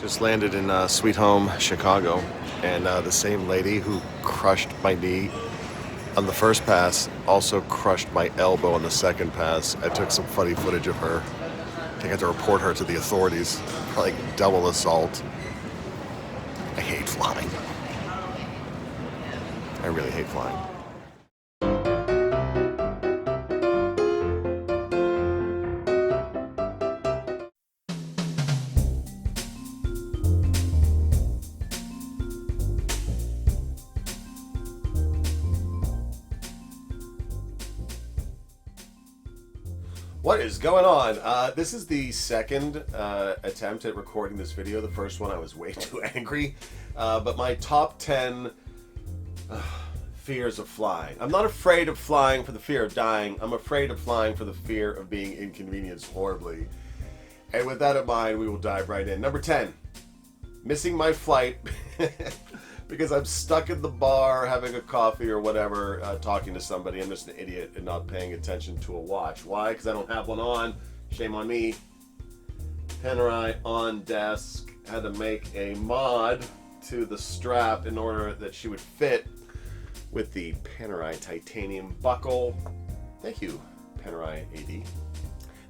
Just landed in Sweet Home, Chicago, and the same lady who crushed my knee on the first pass also crushed my elbow on the second pass. I took some funny footage of her. I think I had to report her to the authorities for like double assault. I hate flying. I really hate flying. What is going on? This is the second attempt at recording this video. The first one I was way too angry. But my top 10 fears of flying. I'm not afraid of flying for the fear of dying. I'm afraid of flying for the fear of being inconvenienced horribly. And with that in mind, we will dive right in. Number 10, missing my flight because I'm stuck in the bar having a coffee or whatever, talking to somebody. I'm just an idiot and not paying attention to a watch. Why? Because I don't have one on. Shame on me. Panerai on desk. Had to make a mod to the strap in order that she would fit with the Panerai titanium buckle. Thank you, Panerai AD.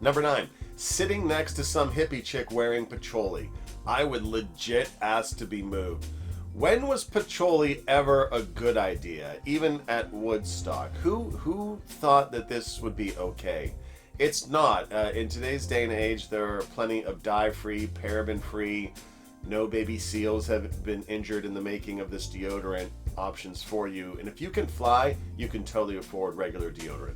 Number 9, sitting next to some hippie chick wearing patchouli. I would legit ask to be moved. When was patchouli ever a good idea, even at Woodstock? Who thought that this would be okay? It's not. In today's day and age, there are plenty of dye-free, paraben-free, no baby seals have been injured in the making of this deodorant options for you. And if you can fly, you can totally afford regular deodorant.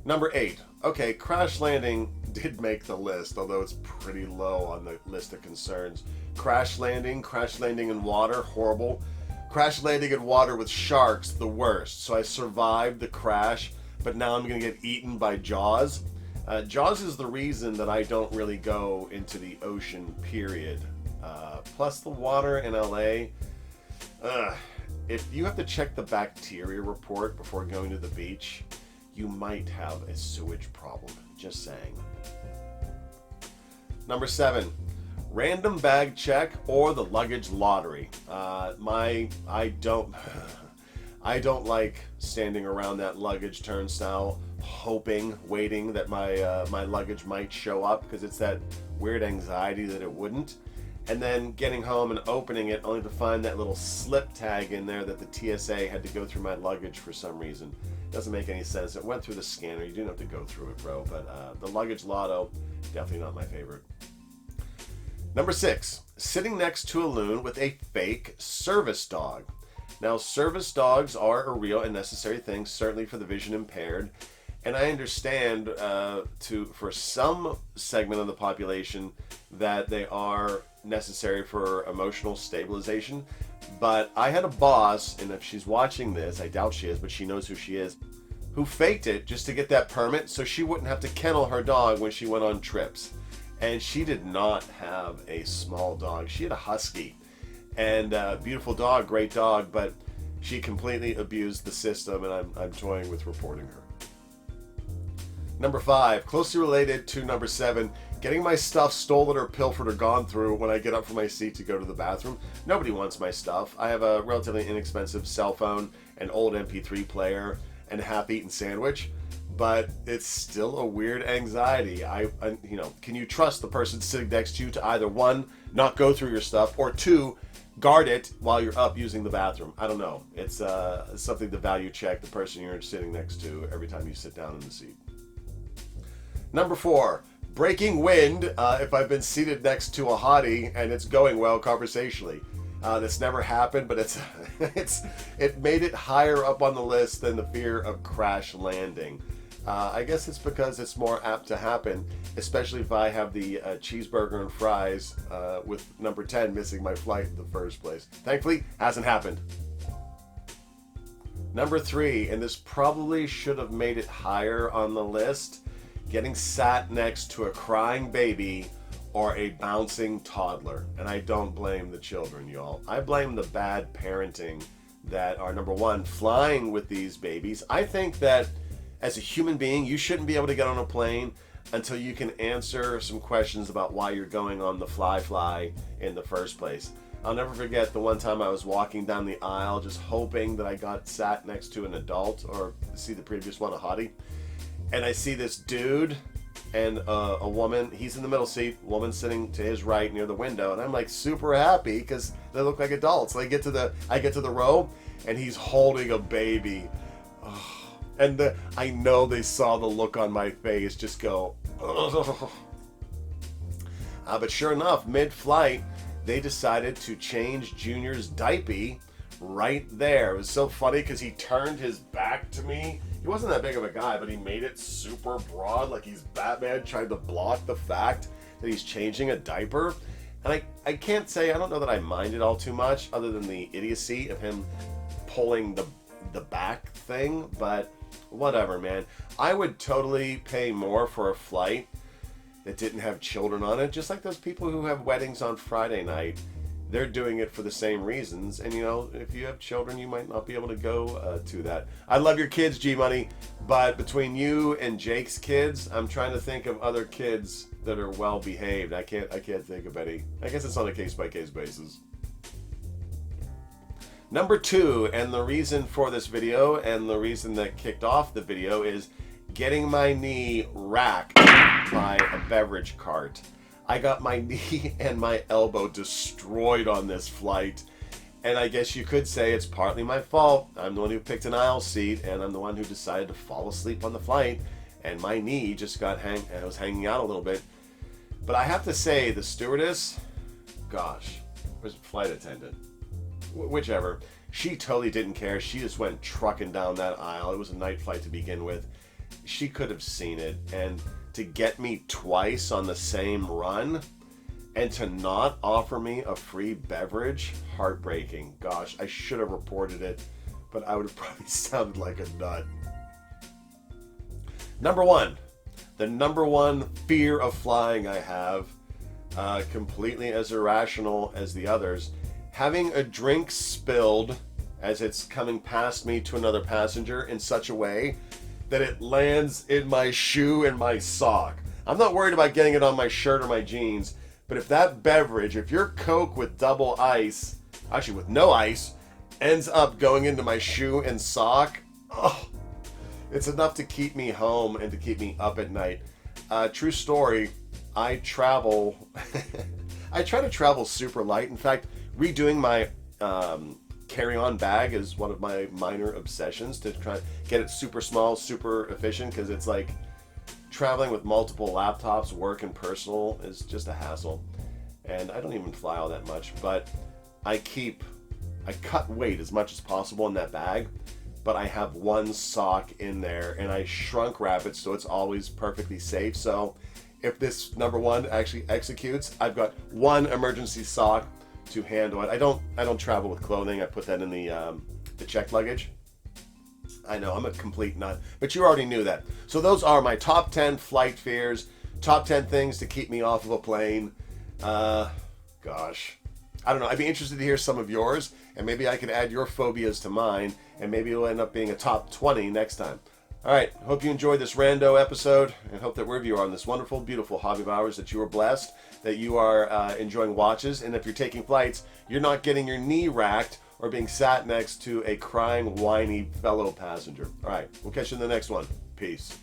Number 8. Okay, crash landing did make the list, although it's pretty low on the list of concerns. Crash landing in water, horrible. Crash landing in water with sharks, the worst. So I survived the crash, but now I'm going to get eaten by Jaws. Jaws is the reason that I don't really go into the ocean, period. Plus the water in LA. If you have to check the bacteria report before going to the beach, you might have a sewage problem. Just saying. Number 7, random bag check or the luggage lottery. I don't like standing around that luggage turnstile, waiting that my luggage might show up, because it's that weird anxiety that it wouldn't. And then getting home and opening it only to find that little slip tag in there that the TSA had to go through my luggage for some reason. Doesn't make any sense. It went through the scanner. You didn't have to go through it, bro. But the luggage lotto, definitely not my favorite. Number 6, sitting next to a loon with a fake service dog. Now, service dogs are a real and necessary thing, certainly for the vision impaired. And I understand for some segment of the population that they are necessary for emotional stabilization. But I had a boss, and if she's watching this, I doubt she is, but she knows who she is, who faked it just to get that permit so she wouldn't have to kennel her dog when she went on trips. And she did not have a small dog. She had a husky. And beautiful dog, great dog, but she completely abused the system, and I'm toying with reporting her. Number 5, closely related to number 7, getting my stuff stolen or pilfered or gone through when I get up from my seat to go to the bathroom. Nobody wants my stuff. I have a relatively inexpensive cell phone, an old MP3 player, and a half-eaten sandwich, but it's still a weird anxiety. Can you trust the person sitting next to you to either 1, not go through your stuff, or 2, guard it while you're up using the bathroom? I don't know. It's something to value check the person you're sitting next to every time you sit down in the seat. Number 4, breaking wind if I've been seated next to a hottie and it's going well conversationally. That's never happened, but it made it higher up on the list than the fear of crash landing. I guess it's because it's more apt to happen, especially if I have the cheeseburger and fries with number 10 missing my flight in the first place. Thankfully, hasn't happened. Number 3, and this probably should have made it higher on the list, getting sat next to a crying baby or a bouncing toddler. And I don't blame the children, y'all. I blame the bad parenting that are, number 1, flying with these babies. I think that as a human being, you shouldn't be able to get on a plane until you can answer some questions about why you're going on the fly in the first place. I'll never forget the one time I was walking down the aisle just hoping that I got sat next to an adult, or see the previous one, a hottie, and I see this dude and a woman. He's in the middle seat, woman sitting to his right near the window, and I'm like super happy because they look like adults. I get to the row, and he's holding a baby. And I know they saw the look on my face just go, but sure enough, mid-flight, they decided to change Junior's diaper right there. It was so funny because he turned his back to me. He wasn't that big of a guy, but he made it super broad, like he's Batman trying to block the fact that he's changing a diaper. And I can't say, I don't know that I minded all too much, other than the idiocy of him pulling the back thing, but whatever, man. I would totally pay more for a flight that didn't have children on it, just like those people who have weddings on Friday night. They're doing it for the same reasons, and you know, if you have children, you might not be able to go to that. I love your kids, G-Money, but between you and Jake's kids, I'm trying to think of other kids that are well behaved. I can't think of any. I guess it's on a case-by-case basis. Number 2, and the reason for this video, and the reason that kicked off the video, is getting my knee racked by a beverage cart. I got my knee and my elbow destroyed on this flight, and I guess you could say it's partly my fault. I'm the one who picked an aisle seat, and I'm the one who decided to fall asleep on the flight, and my knee just was hanging out a little bit. But I have to say, the stewardess, gosh, or flight attendant, whichever, she totally didn't care. She just went trucking down that aisle. It was a night flight to begin with. She could have seen it, and to get me twice on the same run and to not offer me a free beverage, heartbreaking. Gosh, I should have reported it, but I would have probably sounded like a nut. Number 1, the number 1 fear of flying I have, completely as irrational as the others, having a drink spilled as it's coming past me to another passenger in such a way that it lands in my shoe and my sock. I'm not worried about getting it on my shirt or my jeans, but if that beverage, if your Coke with double ice, actually with no ice, ends up going into my shoe and sock, it's enough to keep me home and to keep me up at night. True story, I travel, I try to travel super light. In fact, redoing my carry-on bag is one of my minor obsessions, to try to get it super small, super efficient, because it's like traveling with multiple laptops, work and personal, is just a hassle. And I don't even fly all that much, but I cut weight as much as possible in that bag, but I have one sock in there, and I shrunk wrap it so it's always perfectly safe. So if this number 1 actually executes, I've got one emergency sock to handle it. I don't travel with clothing. I put that in the checked luggage. I know, I'm a complete nut, but you already knew that. So those are my top 10 flight fears, top 10 things to keep me off of a plane. Gosh, I don't know. I'd be interested to hear some of yours, and maybe I could add your phobias to mine, and maybe it'll end up being a top 20 next time. All right, hope you enjoyed this rando episode, and hope that wherever you are on this wonderful, beautiful hobby of ours, that you are blessed, that you are enjoying watches, and if you're taking flights, you're not getting your knee racked or being sat next to a crying, whiny fellow passenger. All right, we'll catch you in the next one. Peace.